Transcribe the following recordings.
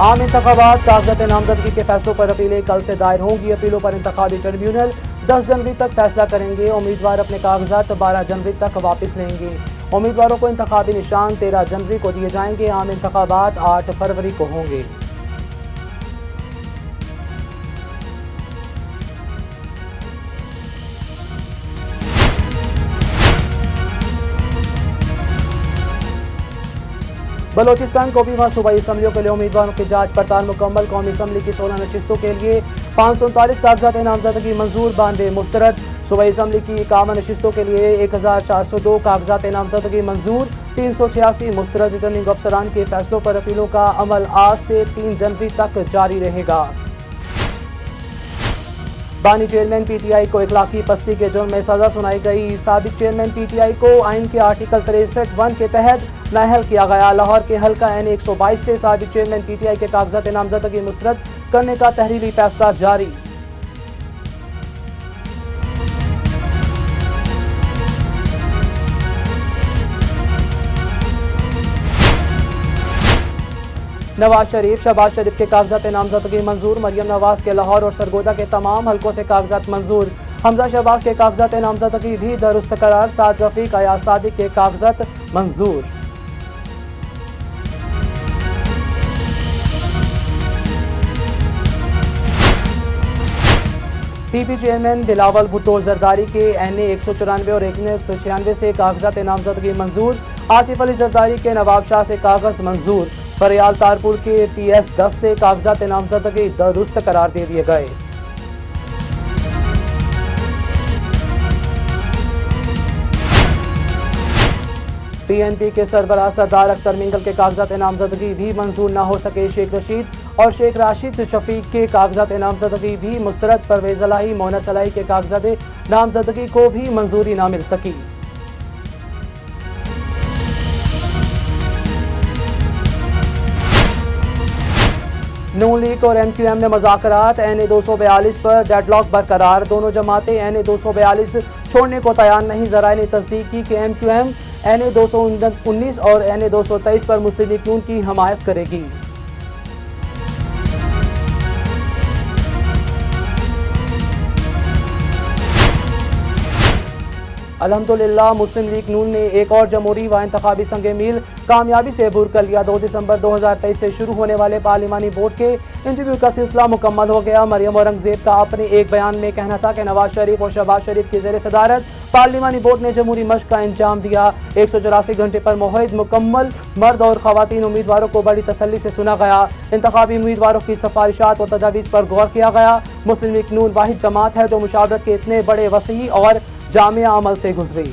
आम इंतखाबात कागजात नामजदगी के फैसलों पर अपीलें कल से दायर होंगी। अपीलों पर इंतखाबी ट्रिब्यूनल 10 जनवरी तक फैसला करेंगे। उम्मीदवार अपने कागजात 12 जनवरी तक वापस लेंगे। उम्मीदवारों को इंतखाबी निशान 13 जनवरी को दिए जाएंगे। आम इंतखाबात 8 फरवरी को होंगे। बलोचिस्तान को भी वहाँ सूबाई असम्बलियों के लिए उम्मीदवारों की जांच पड़ताल मुकम्मल। कौमी असम्बली की 16 नशिस्तों के लिए 539 कागजात नामजदगी मंजूर, 92 मुस्तरद। सूबाई असम्बली की 51 नशिस्तों के लिए 1402 कागजात नामजदगी मंजूर, 386 मुस्तरद। रिटर्निंग अफसरान के फैसलों पर अपीलों का अमल आज से 3 जनवरी तक जारी रहेगा। बानी चेयरमैन पीटीआई को इखलाकी पस्ती के जुर्म में सजा सुनाई गई। साबिक चेयरमैन पीटीआई को आइन के आर्टिकल 63(1) के तहत नाअहल किया गया। लाहौर के हल्का NA 122 से साबिक चेयरमैन पीटीआई के कागजात नामजदगी मुस्तरद करने का तहरीरी फैसला जारी। नवाज शरीफ, शहबाज शरीफ के कागजात नामजदगी मंजूर। मरियम नवाज के लाहौर और सरगोदा के तमाम हलकों से कागजात मंजूर। हमजा शहबाज के कागजात नामजदगी भी दुरुस्त करार। साद रफीक, अयाज सादिक के कागजात मंजूर। पीपी चेयरमैन बिलावल भुट्टो जरदारी के NA 194 और NA 196 से कागजात नामजदगी मंजूर। आसिफ अली जरदारी के नवाब शाह से कागज मंजूर। फरियाल तारपुर के PS 10 से कागजात नामजदगी दुरुस्त करार दे दिए गए। PNP के सरबराह सरदार अख्तर मिंगल के कागजात नामजदगी भी मंजूर न हो सके। शेख रशीद और शेख राशिद शफीक के कागजात नामजदगी भी मुस्तरद। परवेज अलाही, मोना सलाही के कागजात नामजदगी को भी मंजूरी न मिल सकी। नून लीग और MQM में मुज़ाकरात। NA 242 पर डेडलॉक बरकरार। दोनों जमातें NA 242 छोड़ने को तैयार नहीं। ज़राए ने तस्दीक की कि MQM NA 219 और NA 223 पर मुस्लिम लीग नून की हमायत करेगी। अल्हम्दुलिल्लाह मुस्लिम लीग नून ने एक और जमहूरी व इंतखाबी संग मील कामयाबी से अबूर कर लिया। 2 दिसंबर 2023 से शुरू होने वाले पार्लिमानी बोर्ड के इंटरव्यू का सिलसिला मुकम्मल हो गया। मरियम औरंगजेब का अपने एक बयान में कहना था कि नवाज शरीफ और शहबाज शरीफ की ज़ेर सदारत पार्लिमानी बोर्ड ने जमहूरी मश्क का इंजाम दिया। 184 घंटे पर मुहित मुकम्मल मर्द और खवातीन उम्मीदवारों को बड़ी तसल्ली से सुना गया। इंतखाबी उम्मीदवारों की सिफारिशात और तजावीज़ पर गौर किया गया। मुस्लिम लीग नून वाहिद जमात है जो मुशावरत के इतने बड़े वसी और जामिया अमल से गुजरी।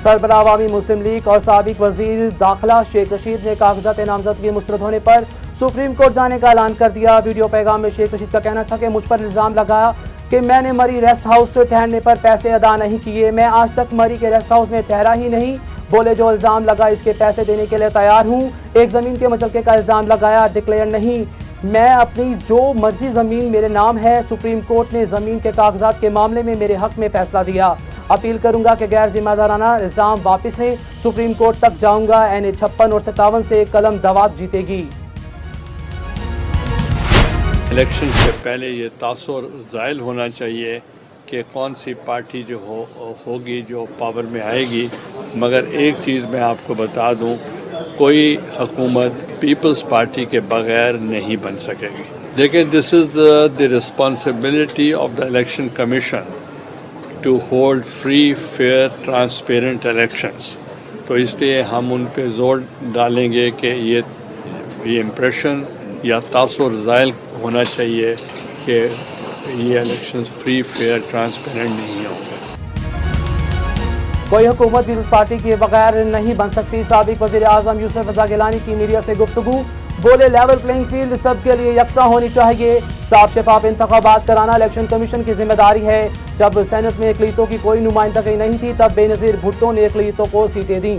सरबराह अवामी मुस्लिम लीग और साबिक वजीर दाखिला शेख रशीद ने कागजात नामजदगी मुस्तरद होने पर सुप्रीम कोर्ट जाने का ऐलान कर दिया। वीडियो पैगाम में शेख रशीद का कहना था कि मुझ पर इल्ज़ाम लगाया कि मैंने मरी रेस्ट हाउस से ठहरने पर पैसे अदा नहीं किए। मैं आज तक मरी के रेस्ट हाउस में ठहरा ही नहीं। बोले जो इल्ज़ाम लगा इसके पैसे देने के लिए तैयार हूँ। एक ज़मीन के मचलके का इल्ज़ाम लगाया, डिक्लेयर नहीं। मैं अपनी जो मर्जी ज़मीन मेरे नाम है। सुप्रीम कोर्ट ने ज़मीन के कागजात के मामले में मेरे हक में फैसला दिया। अपील करूंगा कि गैर जिम्मेदाराना इल्ज़ाम वापस लें। सुप्रीम कोर्ट तक जाऊंगा। NA 56 और 57 से कलम दवात जीतेगी। इलेक्शन से पहले ये तासुर ज़ाहिर होना चाहिए कि कौन सी पार्टी जो होगी जो पावर में आएगी। मगर एक चीज़ मैं आपको बता दूं, कोई हुकूमत पीपल्स पार्टी के बगैर नहीं बन सकेगी। देखिए, this is the responsibility of the election commission to hold free, fair, transparent elections. तो इसलिए हम उन पे जोर डालेंगे कि ये इम्प्रेशन या तासुर ज़ाहिर होना चाहिए कि ये इलेक्शंस फ्री, फेयर, ट्रांसपेरेंट नहीं होंगे। कोई हुकूमत पीपल्स पार्टी के बगैर नहीं बन सकती। साबिक वज़ीर आज़म यूसुफ रज़ा गिलानी की मीडिया से गुफ्तगू। बोले लेवल प्लेइंग फील्ड सबके लिए यकसा होनी चाहिए। साफ शफाफ इंतखाबात कराना इलेक्शन कमीशन की जिम्मेदारी है। जब सेनेट में अक़लियतों की कोई नुमाइंदगी नहीं थी तब बेनज़ीर भुट्टो ने अक़लियतों को सीटें दी।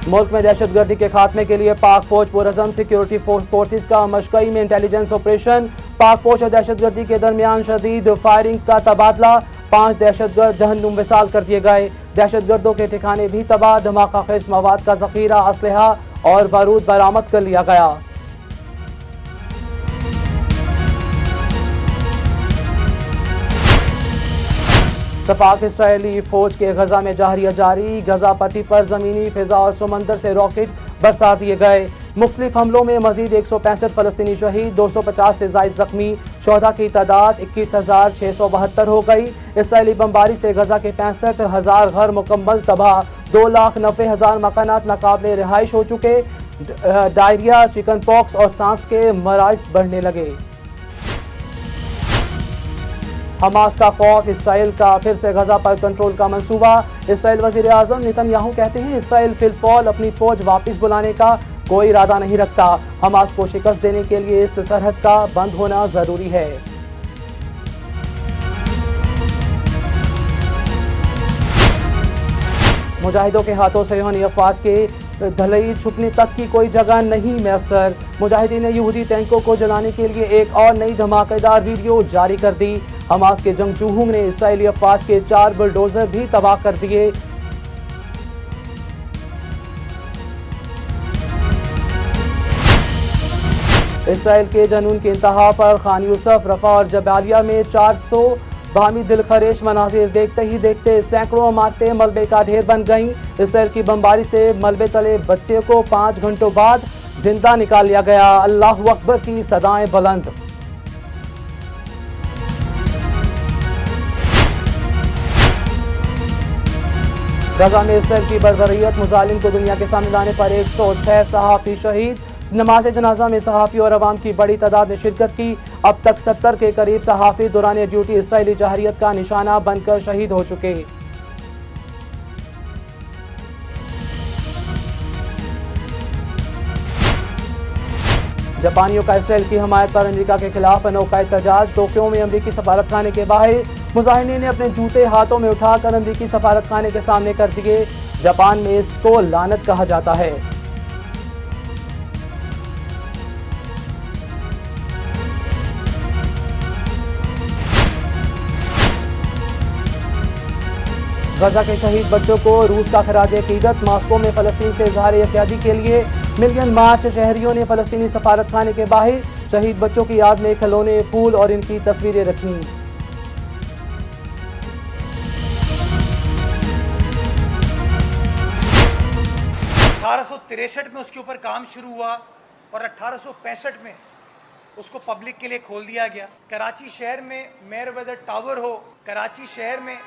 मुल्क में दहशतगर्दी के खात्मे के लिए पाक फौज पुरअज़म सिक्योरिटी फोर्सेस का मशक़ई में इंटेलिजेंस ऑपरेशन। पाक फौज और दहशतगर्दी के दरमियान शदीद फायरिंग का तबादला। 5 दहशतगर्द जहन्नुम विसाल कर दिए गए। दहशतगर्दों के ठिकाने भी तबाह। धमाका खेज मवाद का जखीरा, असलहा और बारूद बरामद कर लिया गया। सफाक इसराइली फौज के गजा में जाहरिया जारी। गजा पट्टी पर जमीनी, फिजा और समंदर से रॉकेट बरसा दिए गए। मुख्तलिफ हमलों में मजीद 165 फलस्तीनी शहीद, 250 से जायद जख्मी। शोहदा की तादाद 21,672 हो गई। इसराइली बमबारी से गजा के 65,000 घर मुकम्मल तबाह। 2,90,000 मकानात नाकाबिले रिहाइश हो चुके। डायरिया, चिकन पॉक्स और सांस के मराइज बढ़ने लगे। हमास का खौफ, इसराइल का फिर से गजा पर कंट्रोल का मंसूबा। इसराइल वज़ीर आज़म नेतन्याहू कहते हैं इसराइल फिलफौल अपनी फौज वापस बुलाने का कोई इरादा नहीं रखता। हमास को शिकस्त देने के लिए इस सरहद का बंद होना जरूरी है। मुजाहिदों के हाथों सयोनी अफवाज के धलई छुपने तक की कोई जगह नहीं मैसर। मुजाहिदीन ने यहूदी टैंकों को जलाने के लिए एक और नई धमाकेदार वीडियो जारी कर दी। हमास के जंगजूओं ने इसराइली अफवाज के 4 बुलडोजर भी तबाह कर दिए। इसराइल के जनून के इंतहा पर खान यूसुफ, रफा और जबालिया में 400 बामी दिलखरेश मनाजिर देखते ही देखते सैकड़ों इमारतें मलबे का ढेर बन गईं। इसराइल की बमबारी से मलबे तले बच्चे को 5 घंटों बाद जिंदा निकाल लिया गया। अल्लाहु अकबर की सदाएं बुलंद। गजा में इसराइल की बर्बरियत, मुजालिम को दुनिया के सामने लाने पर 106 सहाफ़ी शहीद। नमाज जनाजा में सहाफ़ी और अवाम की बड़ी तादाद ने शिरकत की। अब तक 70 के करीब सहाफ़ी दौरान ड्यूटी इसराइली जहरियत का निशाना बनकर शहीद हो चुके। जापानियों का इसराइल की हमायत पर अमेरिका के खिलाफ अनोखा एहतजाज। टोक्यो में अमेरिकी सफारत खाने के बाहर मुजाहिदीन ने अपने जूते हाथों में उठाकर अमेरिकी सफारत खाने के सामने कर दिए। जापान में इसको लानत कहा जाता है। गजा के शहीद बच्चों को रूस का खराज अकीदत। मॉस्को में फलस्तीन से इजहार यकजहती के लिए मिलियन मार्च। शहरियों ने फलस्तीनी सफारत खाने के बाहर शहीद बच्चों की याद में खिलौने, फूल और इनकी तस्वीरें रखीं। 1863 में उसके ऊपर काम शुरू हुआ और 1865 में उसको पब्लिक के लिए खोल दिया गया। कराची शहर में मेयरवेदर टावर हो, कराची शहर में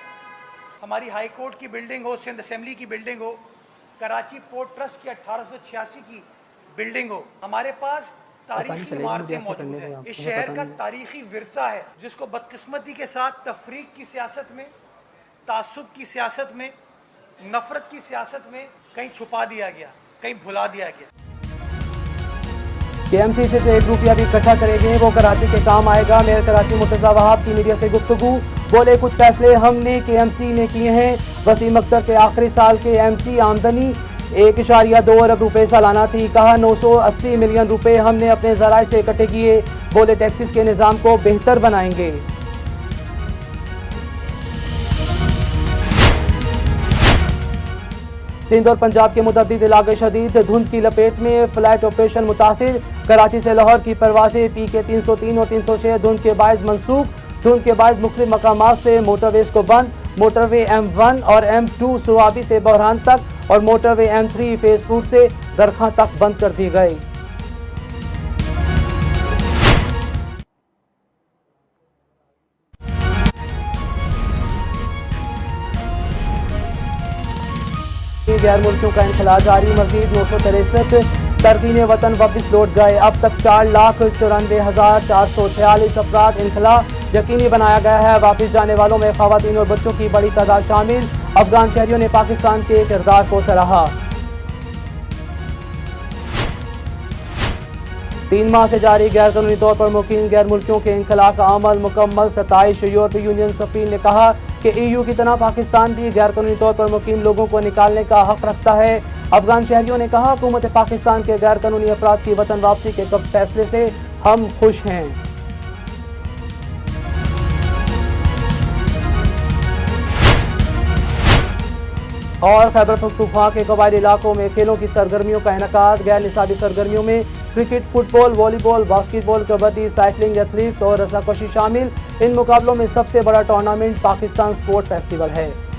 हमारी हाई कोर्ट की बिल्डिंग हो, सिंध असेंबली की बिल्डिंग हो, कराची पोर्ट ट्रस्ट की 1886 की बिल्डिंग हो, हमारे पास तारीखी इमारतें मौजूद हैं। इस शहर का तारीखी विरसा है जिसको बदकिस्मती के साथ तफरीक की सियासत में, तासुब की सियासत में, नफरत की सियासत में कहीं छुपा दिया गया, कहीं भुला दिया गया। केएमसी से जो 1 रुपया भी इकट्ठा करेंगे वो कराची के काम आएगा। मेयर कराची मुर्तज़ा वहाब की मीडिया से गुफ्तगू। बोले कुछ फैसले हमने केएमसी ने किए हैं। वसीम अख्तर के आखिरी साल के एमसी आमदनी 1.2 अरब रुपए सालाना थी। कहा 980 मिलियन रुपए हमने अपने ज़राए से इकट्ठे किए। बोले टैक्सेस के निज़ाम को बेहतर बनाएंगे। सिंध और पंजाब के मुतअद्दिद इलाके शदीद धुंध की लपेट में, फ्लाइट ऑपरेशन मुतासिर। कराची से लाहौर की परवासें PK 303 और 306 धुंध के बायस मनसूख। धुंध के बायस मुख्तलिफ मकामात से मोटरवेज को बंद। मोटरवे M1 और M2 सुवाबी से बहरान तक और मोटरवे M3 फेसपुर से दरखां तक बंद कर दिए गए। गैर मुल्कियों का इनखला जारी। मजीद 963 तरकीन वतन वापस लौट गए। अब तक 4,94,446 अफराद इनखला यकीनी बनाया गया है। वापस जाने वालों में खवातीन और बच्चों की बड़ी तादाद शामिल। अफगान शहरियों ने पाकिस्तान के किरदार को सराहा। 3 माह से जारी गैर कानूनी तौर पर मुकीम गैर मुल्कियों के इनखला का अमल मुकम्मल। 27 यूरोपीय यूनियन सफीर ने कहा कि EU की तरह पाकिस्तान भी गैर कानूनी तौर पर मुकीम लोगों को निकालने का हक रखता है। अफगान शहरियों ने कहा, हुकूमत पाकिस्तान के गैर कानूनी अफराद की वतन वापसी के फैसले से हम खुश हैं। और खैबर पख्तूनख्वा के कबायली इलाकों में खेलों की सरगर्मियों का इनेकाद। गैर निसाबी सरगर्मियों में cricket, football, volleyball, basketball, kabaddi, cycling, athletes और रस्साकशी शामिल। इन मुकाबलों में सबसे बड़ा टूर्नामेंट पाकिस्तान स्पोर्ट फेस्टिवल है।